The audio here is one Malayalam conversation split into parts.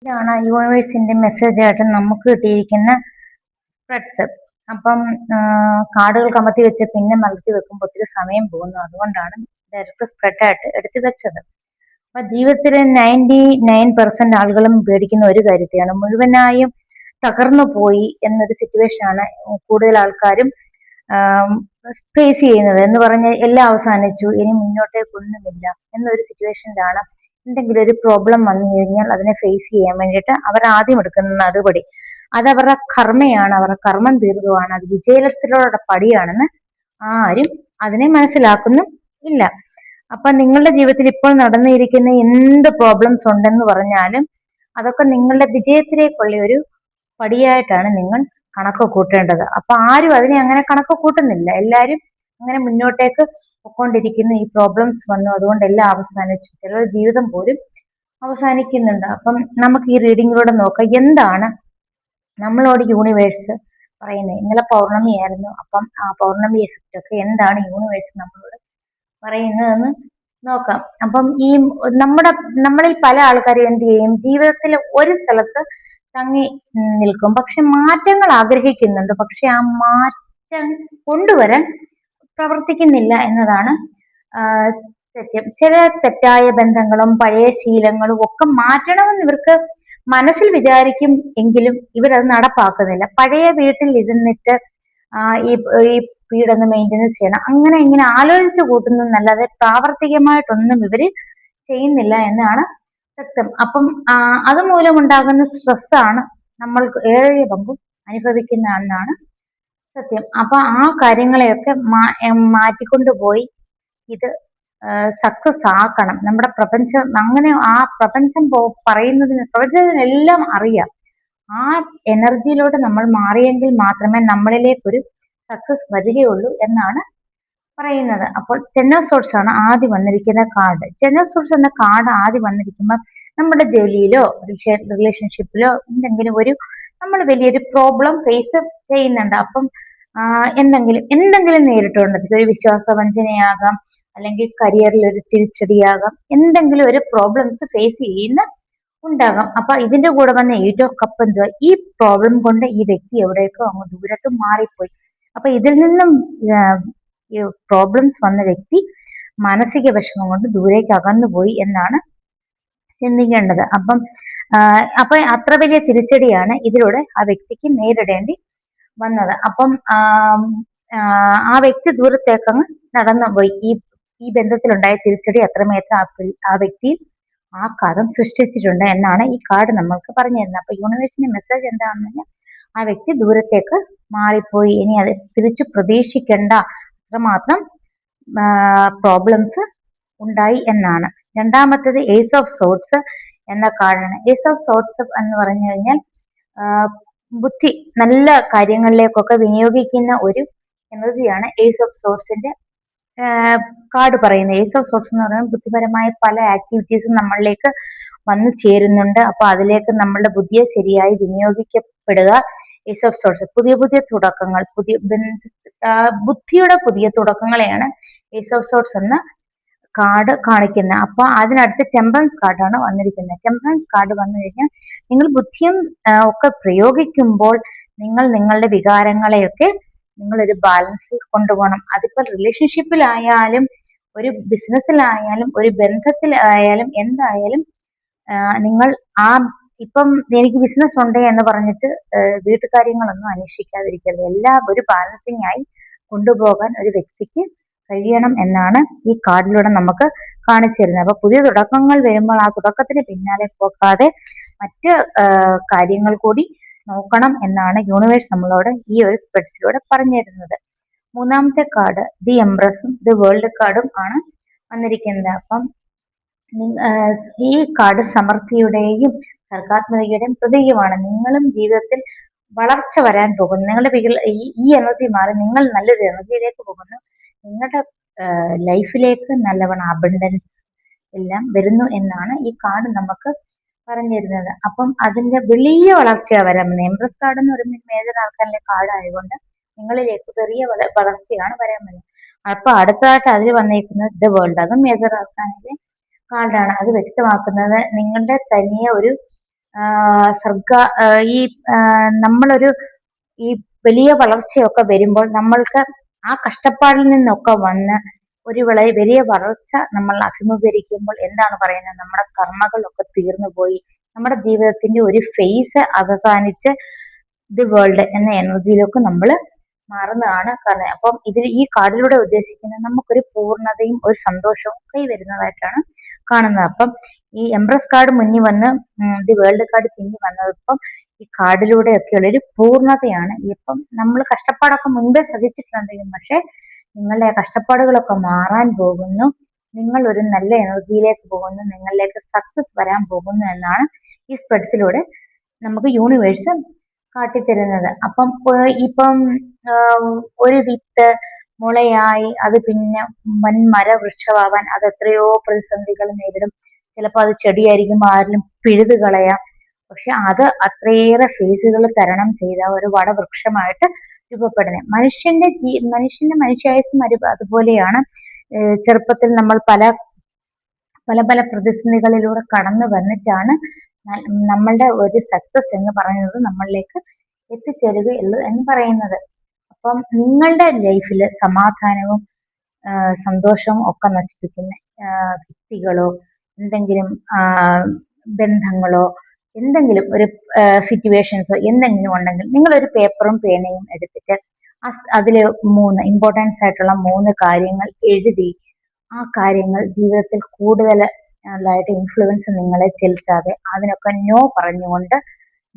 ഇതാണ് യൂണിവേഴ്സിന്റെ മെസ്സേജ് ആയിട്ട് നമുക്ക് കിട്ടിയിരിക്കുന്ന സ്പ്രെഡ്സ്. അപ്പം കാർഡുകൾ കമത്തി വെച്ച് പിന്നെ മലർത്തി വെക്കുമ്പോൾ ഒത്തിരി സമയം പോകുന്നു. അതുകൊണ്ടാണ് ഡയറക്റ്റ് സ്പ്രെഡ് ആയിട്ട് എടുത്തു വെച്ചത്. അപ്പൊ ജീവിതത്തിലെ 99% ആളുകളും പേടിക്കുന്ന ഒരു കാര്യത്തെയാണ്, മുഴുവനായും തകർന്നു പോയി എന്നൊരു സിറ്റുവേഷൻ ആണ് കൂടുതൽ ആൾക്കാരും ഫേസ് ചെയ്യുന്നത്. എന്ന് പറഞ്ഞാൽ എല്ലാം അവസാനിച്ചു, ഇനി മുന്നോട്ടേക്കൊന്നുമില്ല എന്നൊരു സിറ്റുവേഷനിലാണ് എന്തെങ്കിലും ഒരു പ്രോബ്ലം വന്നു കഴിഞ്ഞാൽ അതിനെ ഫേസ് ചെയ്യാൻ വേണ്ടിയിട്ട് അവർ ആദ്യം എടുക്കുന്ന നടപടി അതവരുടെ കർമ്മയാണ്, അവരുടെ കർമ്മം തീർന്നുമാണ്, അത് വിജയലക്ഷ്യത്തിലുള്ള പടിയാണെന്ന് ആരും അതിനെ മനസ്സിലാക്കുന്നു ഇല്ല. അപ്പൊ നിങ്ങളുടെ ജീവിതത്തിൽ ഇപ്പോൾ നടന്നിരിക്കുന്ന എന്ത് പ്രോബ്ലംസ് ഉണ്ടെന്ന് പറഞ്ഞാലും അതൊക്കെ നിങ്ങളുടെ വിജയത്തിലേക്കുള്ള ഒരു പടിയായിട്ടാണ് നിങ്ങൾ കണക്ക് കൂട്ടേണ്ടത്. അപ്പൊ ആരും അതിനെ അങ്ങനെ കണക്ക് കൂട്ടുന്നില്ല. എല്ലാരും അങ്ങനെ മുന്നോട്ടേക്ക് പൊക്കോണ്ടിരിക്കുന്നു. ഈ പ്രോബ്ലംസ് വന്നു, അതുകൊണ്ട് എല്ലാം അവസാനിച്ചു, ചിലർ ജീവിതം പോലും അവസാനിക്കുന്നുണ്ട്. അപ്പം നമുക്ക് ഈ റീഡിങ്ങിലൂടെ നോക്കാം എന്താണ് നമ്മളോട് യൂണിവേഴ്സ് പറയുന്നത്. ഇന്നലെ പൗർണമിയായിരുന്നു. അപ്പം ആ പൗർണമി എഫക്റ്റ് ഒക്കെ എന്താണ് യൂണിവേഴ്സ് നമ്മളോട് പറയുന്നതെന്ന് നോക്കാം. അപ്പം ഈ നമ്മളിൽ പല ആൾക്കാരും എന്ത് ചെയ്യും, ജീവിതത്തിൽ ഒരു സ്ഥലത്ത് തങ്ങി നിൽക്കും, പക്ഷെ മാറ്റങ്ങൾ ആഗ്രഹിക്കുന്നുണ്ട്, പക്ഷെ ആ മാറ്റം കൊണ്ടുവരാൻ പ്രവർത്തിക്കുന്നില്ല എന്നതാണ് സത്യം. ചില തെറ്റായ ബന്ധങ്ങളും പഴയ ശീലങ്ങളും ഒക്കെ മാറ്റണമെന്ന് ഇവർക്ക് മനസ്സിൽ വിചാരിക്കും, എങ്കിലും ഇവരത് നടപ്പാക്കുന്നില്ല. പഴയ വീട്ടിൽ ഇരുന്നിട്ട് ഈ ഈ വീടൊന്ന് മെയിൻ്റെനൻസ് ചെയ്യണം, അങ്ങനെ ഇങ്ങനെ ആലോചിച്ച് കൂട്ടുന്നതല്ലാതെ പ്രാവർത്തികമായിട്ടൊന്നും ഇവര് ചെയ്യുന്നില്ല എന്നാണ് സത്യം. അപ്പം അതുമൂലം ഉണ്ടാകുന്ന സ്ട്രെസ്സാണ് നമ്മൾ ഏഴ് പങ്കും അനുഭവിക്കുന്ന എന്നാണ് സത്യം. അപ്പൊ ആ കാര്യങ്ങളെയൊക്കെ മാറ്റിക്കൊണ്ടുപോയി ഇത് സക്സസ് ആക്കണം. നമ്മുടെ പ്രപഞ്ചം അങ്ങനെ ആ പ്രപഞ്ചം പ്രപഞ്ചത്തിനെല്ലാം അറിയാം. ആ എനർജിയിലോട്ട് നമ്മൾ മാറിയെങ്കിൽ മാത്രമേ നമ്മളിലേക്കൊരു സക്സസ് വരികയുള്ളൂ എന്നാണ് പറയുന്നത്. അപ്പോൾ ടെൻ ഓഫ് സോർട്സ് ആണ് ആദ്യം വന്നിരിക്കുന്ന കാർഡ്. ടെൻ ഓഫ് സോർട്സ് എന്ന കാർഡ് ആദ്യം വന്നിരിക്കുമ്പോൾ നമ്മുടെ ജോലിയിലോ റിലേഷൻഷിപ്പിലോ എന്തെങ്കിലും നമ്മൾ വലിയൊരു പ്രോബ്ലം ഫേസ് ചെയ്യുന്നുണ്ട്. അപ്പം എന്തെങ്കിലും നേരിട്ടുണ്ട്. ഒരു വിശ്വാസവഞ്ചനയാകാം, അല്ലെങ്കിൽ കരിയറിൽ ഒരു തിരിച്ചടിയാകാം, എന്തെങ്കിലും ഒരു പ്രോബ്ലംസ് ഫേസ് ചെയ്യുന്ന ഉണ്ടാകാം. അപ്പൊ ഇതിന്റെ കൂടെ വന്ന 8 ഓഫ് കപ്പ് എന്തുവാ, ഈ പ്രോബ്ലം കൊണ്ട് ഈ വ്യക്തി എവിടേക്കോ അങ്ങ് ദൂരത്ത് മാറിപ്പോയി. അപ്പൊ ഇതിൽ നിന്നും പ്രോബ്ലംസ് വന്ന വ്യക്തി മാനസിക വിഷമം കൊണ്ട് ദൂരേക്ക് അകന്നുപോയി എന്നാണ് ചിന്തിക്കേണ്ടത്. അപ്പൊ അത്ര വലിയ തിരിച്ചടിയാണ് ഇതിലൂടെ ആ വ്യക്തിക്ക് നേരിടേണ്ടി വന്നത്. അപ്പം ആ വ്യക്തി ദൂരത്തേക്കങ്ങ് നടന്നുപോയി. ഈ ബന്ധത്തിലുണ്ടായ തിരിച്ചടി അത്രമേത്ര ആ വ്യക്തി ആഘാതം സൃഷ്ടിച്ചിട്ടുണ്ട് എന്നാണ് ഈ കാർഡ് നമ്മൾക്ക് പറഞ്ഞു തരുന്നത്. അപ്പൊ യൂണിവേഴ്സിന്റെ മെസ്സേജ് എന്താണെന്ന് പറഞ്ഞാൽ ആ വ്യക്തി ദൂരത്തേക്ക് മാറിപ്പോയി, ഇനി അത് തിരിച്ചു പ്രതീക്ഷിക്കേണ്ട, അത്രമാത്രം പ്രോബ്ലംസ് ഉണ്ടായി എന്നാണ്. രണ്ടാമത്തേത് ഏസ് ഓഫ് സോർട്സ് എന്ന കാർഡാണ്. ഏസ് ഓഫ് സോർട്സ് എന്ന് പറഞ്ഞു കഴിഞ്ഞാൽ ബുദ്ധി നല്ല കാര്യങ്ങളിലേക്കൊക്കെ വിനിയോഗിക്കുന്ന ഒരു എനർജിയാണ് ഏസ് ഓഫ് സോർട്സിന്റെ കാർഡ് പറയുന്നത്. ഏസ് ഓഫ് സോർട്സ് എന്ന് പറയുന്നത് ബുദ്ധിപരമായ പല ആക്ടിവിറ്റീസും നമ്മളിലേക്ക് വന്നു ചേരുന്നുണ്ട്. അപ്പൊ അതിലേക്ക് നമ്മളുടെ ബുദ്ധിയെ ശരിയായി വിനിയോഗിക്കപ്പെടുക. ഏസ് ഓഫ് സോർട്സ് പുതിയ പുതിയ തുടക്കങ്ങൾ, ബുദ്ധിയുടെ പുതിയ തുടക്കങ്ങളെയാണ് ഏസ് ഓഫ് സോർട്സ് എന്ന കാർഡ് കാണിക്കുന്നത്. അപ്പൊ അതിനടുത്ത് ടെമ്പറൻസ് കാർഡാണ് വന്നിരിക്കുന്നത്. ടെമ്പറൻസ് കാർഡ് വന്നു കഴിഞ്ഞാൽ നിങ്ങൾ ബുദ്ധിയും ഒക്കെ പ്രയോഗിക്കുമ്പോൾ നിങ്ങൾ നിങ്ങളുടെ വികാരങ്ങളെയൊക്കെ നിങ്ങളൊരു ബാലൻസിൽ കൊണ്ടുപോകണം. അതിപ്പോൾ റിലേഷൻഷിപ്പിലായാലും ഒരു ബിസിനസ്സിലായാലും ഒരു ബന്ധത്തിലായാലും എന്തായാലും നിങ്ങൾ ഇപ്പം എനിക്ക് ബിസിനസ് ഉണ്ട് എന്ന് പറഞ്ഞിട്ട് വീട്ടുകാര്യങ്ങളൊന്നും അന്വേഷിക്കാതിരിക്കരുത്. എല്ലാം ഒരു ബാലൻസിങ് ആയി കൊണ്ടുപോകാൻ ഒരു വ്യക്തിക്ക് കഴിയണം എന്നാണ് ഈ കാർഡിലൂടെ നമുക്ക് കാണിച്ചു തരുന്നത്. അപ്പൊ പുതിയ തുടക്കങ്ങൾ വരുമ്പോൾ ആ തുടക്കത്തിന് പിന്നാലെ പോകാതെ മറ്റ് കാര്യങ്ങൾ കൂടി നോക്കണം എന്നാണ് യൂണിവേഴ്സ് നമ്മളോട് ഈ ഒരു സ്പ്രെഡ്സിലൂടെ പറഞ്ഞു തരുന്നത്. മൂന്നാമത്തെ കാർഡ് ദി എംപ്രസും ദി വേൾഡ് കാർഡും ആണ് വന്നിരിക്കുന്നത്. അപ്പം ഈ കാർഡ് സമൃദ്ധിയുടെയും സർഗാത്മകതയുടെയും പ്രതീകമാണ്. നിങ്ങളും ജീവിതത്തിൽ വളർച്ച വരാൻ പോകുന്നു. നിങ്ങളുടെ ഈ എനർജി മാറി നിങ്ങൾ നല്ലൊരു എനർജിയിലേക്ക് പോകുന്നു. നിങ്ങളുടെ ലൈഫിലേക്ക് നല്ലവണ്ണം അബണ്ടൻസ് എല്ലാം വരുന്നു എന്നാണ് ഈ കാർഡ് നമുക്ക് പറഞ്ഞു തരുന്നത്. അപ്പം അതിന്റെ വലിയ വളർച്ച വരാൻ, എംപ്രസ് കാർഡ് എന്ന് പറയുന്നത് മേജർ ആൾക്കാരുടെ കാർഡ് ആയതുകൊണ്ട് നിങ്ങളിലേക്ക് ചെറിയ വളർച്ചയാണ് വരാൻ പോകുന്നത്. അപ്പൊ അടുത്തതായിട്ട് അതിൽ വന്നിരിക്കുന്നത് ദ വേൾഡ്, അതും മേജർ ആൾക്കാരുടെ കാർഡാണ്. അത് വ്യക്തമാക്കുന്നത് നിങ്ങളുടെ തനിയെ ഒരു സർഗ ഈ നമ്മളൊരു ഈ വലിയ വളർച്ചയൊക്കെ വരുമ്പോൾ നമ്മൾക്ക് ആ കഷ്ടപ്പാടിൽ നിന്നൊക്കെ വന്ന് ഒരു വലിയ വളർച്ച നമ്മൾ അഭിമുഖീകരിക്കുമ്പോൾ എന്താണ് പറയുന്നത്, നമ്മുടെ കർമ്മകളൊക്കെ തീർന്നു പോയി, നമ്മുടെ ജീവിതത്തിന്റെ ഒരു ഫേസ് അവസാനിച്ച് ദി വേൾഡ് എന്ന എനർജിയിലേക്ക് നമ്മൾ മാറുന്നതാണ് കാരണം. അപ്പം ഇതിൽ ഈ കാർഡിലൂടെ ഉദ്ദേശിക്കുന്നത് നമുക്കൊരു പൂർണ്ണതയും ഒരു സന്തോഷവും കൈവരുന്നതായിട്ടാണ് കാണുന്നത്. അപ്പം ഈ എംപ്രസ് കാർഡ് മുന്നിൽ വന്ന് ദി വേൾഡ് കാർഡ് പിന്നിൽ വന്നതിപ്പം ഈ കാർഡിലൂടെ ഒക്കെയുള്ള ഒരു പൂർണ്ണതയാണ്. ഇപ്പം നമ്മൾ കഷ്ടപ്പാടൊക്കെ മുൻപേ സഹിച്ചിട്ടുണ്ടെങ്കിലും പക്ഷെ നിങ്ങളുടെ ആ കഷ്ടപ്പാടുകളൊക്കെ മാറാൻ പോകുന്നു, നിങ്ങൾ ഒരു നല്ല എനർജിയിലേക്ക് പോകുന്നു, നിങ്ങളിലേക്ക് സക്സസ് വരാൻ പോകുന്നു എന്നാണ് ഈ സ്പ്രെഡ്സിലൂടെ നമുക്ക് യൂണിവേഴ്സ് കാട്ടിത്തരുന്നത്. അപ്പം ഇപ്പം ഒരു വിത്ത് മുളയായി അത് പിന്നെ വൻമര വൃക്ഷമാവാൻ അത് എത്രയോ പ്രതിസന്ധികൾ നേരിടും. ചിലപ്പോൾ അത് ചെടിയായിരിക്കും, ആരിലും പിഴുതു കളയാം. പക്ഷെ അത് അത്രയേറെ ഫേസുകൾ തരണം ചെയ്ത ഒരു വടവൃക്ഷമായിട്ട് രൂപപ്പെടുന്നത്. മനുഷ്യന്റെ മനുഷ്യായുസ്സും അതുപോലെയാണ്. ചെറുപ്പത്തിൽ നമ്മൾ പല പല പല പ്രതിസന്ധികളിലൂടെ കടന്നു വന്നിട്ടാണ് നമ്മളുടെ ഒരു സക്സസ് എന്ന് പറയുന്നത് നമ്മളിലേക്ക് എത്തിച്ചേരുകയുള്ളൂ എന്ന് പറയുന്നത്. അപ്പം നിങ്ങളുടെ ലൈഫിൽ സമാധാനവും സന്തോഷവും ഒക്കെ നശിപ്പിക്കുന്ന വ്യക്തികളോ എന്തെങ്കിലും ബന്ധങ്ങളോ എന്തെങ്കിലും ഒരു സിറ്റുവേഷൻസോ എന്തെങ്കിലും ഉണ്ടെങ്കിൽ നിങ്ങളൊരു പേപ്പറും പേനയും എടുത്തിട്ട് അതിൽ 3 ഇമ്പോർട്ടൻസ് ആയിട്ടുള്ള 3 കാര്യങ്ങൾ എഴുതി ആ കാര്യങ്ങൾ ജീവിതത്തിൽ കൂടുതലായിട്ട് ഇൻഫ്ലുവൻസ് നിങ്ങളെ ചെലുത്താതെ അതിനൊക്കെ നോ പറഞ്ഞുകൊണ്ട്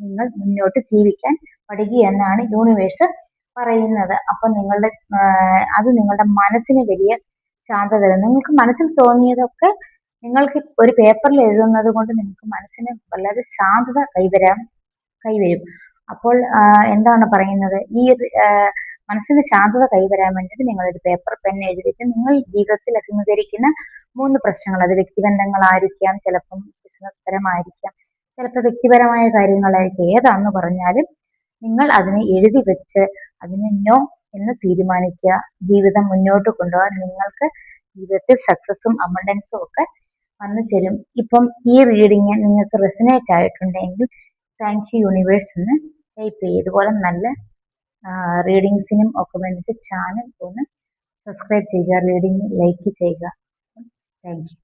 നിങ്ങൾ മുന്നോട്ട് ജീവിക്കാൻ പഠിക്കുക എന്നാണ് യൂണിവേഴ്സ് പറയുന്നത്. അപ്പൊ അത് നിങ്ങളുടെ മനസ്സിന് വലിയ ശാന്തത തരും. നിങ്ങൾക്ക് മനസ്സിൽ തോന്നിയതൊക്കെ നിങ്ങൾക്ക് ഒരു പേപ്പറിൽ എഴുതുന്നത് കൊണ്ട് നിങ്ങൾക്ക് മനസ്സിന് വളരെ ശാന്തത കൈവരും. അപ്പോൾ എന്താണ് പറയുന്നത്, ഈ മനസ്സിന് ശാന്തത കൈവരാൻ വേണ്ടിയിട്ട് നിങ്ങളൊരു പേപ്പർ പെൻ എഴുതിയിട്ട് നിങ്ങൾ ജീവിതത്തിൽ അഭിമുഖീകരിക്കുന്ന 3 പ്രശ്നങ്ങൾ, അത് വ്യക്തിബന്ധങ്ങളായിരിക്കാം, ചിലപ്പം ബിസിനസ് പരമായിരിക്കാം, ചിലപ്പോൾ വ്യക്തിപരമായ കാര്യങ്ങളായിരിക്കും, ഏതാന്ന് പറഞ്ഞാലും നിങ്ങൾ അതിനെ എഴുതി വെച്ച് അതിന് നോ എന്ന് തീരുമാനിക്കുക. ജീവിതം മുന്നോട്ട് കൊണ്ടുപോകാൻ നിങ്ങൾക്ക് ജീവിതത്തിൽ സക്സസും അബണ്ടൻസും ഒക്കെ വന്നു ചേരും. ഇപ്പം ഈ റീഡിങ് നിങ്ങൾക്ക് റെസനേറ്റ് ആയിട്ടുണ്ടെങ്കിൽ താങ്ക് യു യൂണിവേഴ്സ് എന്ന് ടൈപ്പ് ചെയ്യുക. ഇതുപോലെ നല്ല റീഡിങ്സിനും ഒക്കെ വേണ്ടിയിട്ട് ചാനൽ ഒന്ന് സബ്സ്ക്രൈബ് ചെയ്യുക, റീഡിങ് ലൈക്ക് ചെയ്യുക. Thank you.